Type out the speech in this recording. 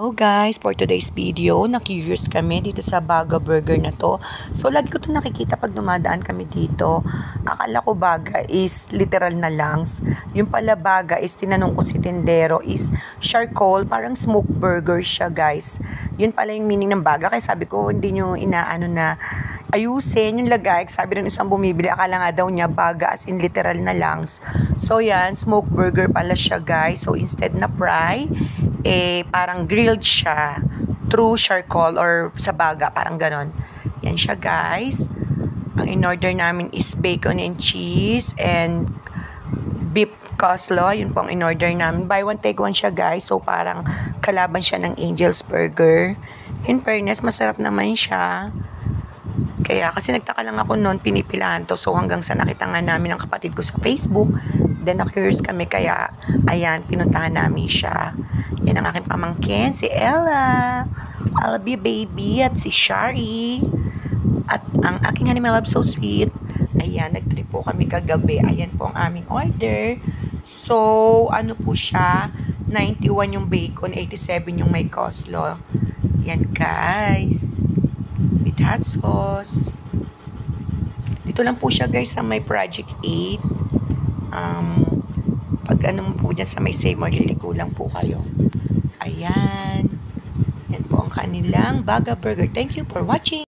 Hello guys, for today's video, na-curious kami dito sa Baga Burger na to. So lagi ko to nakikita pag dumadaan kami dito. Akala ko Baga is literal na lungs. Yung pala Baga is tinanong ko si tindero is charcoal, parang smoke burger siya guys. Yun pala yung meaning ng Baga. Kaya sabi ko hindi nyo inaano na ayusin yung lagay. Sabi ng isang bumibili, akala nga daw niya Baga as in literal na lungs. So yan, smoke burger pala siya guys. So instead na fry, parang grilled siya through charcoal or sa baga, parang ganon. Yan siya guys. Ang in-order namin is bacon and cheese and beef coleslaw. Yun po ang in-order namin. Buy one take one siya guys. So parang kalaban siya ng Angel's Burger. In fairness, masarap naman siya. Kaya kasi nagtaka lang ako noon, pinipilahan to. So hanggang sa nakita nga namin ng kapatid ko sa Facebook, then na-curious kami, kaya ayan, pinuntahan namin siya. Yan ang aking pamangkin, si Ella, Albi baby, at si Shari, at ang aking honey, my love, so sweet. Ayan, nag-trip po kami kagabi. Ayan po ang aming order. So ano po siya, 91 yung bacon, 87 yung may coleslaw. Yan guys, with hot sauce. Dito lang po siya guys sa may Project 8. Pag ano po dyan sa may Save More, liliko lang po kayo. Ayan. Yan po ang kanilang Baga Burger. Thank you for watching.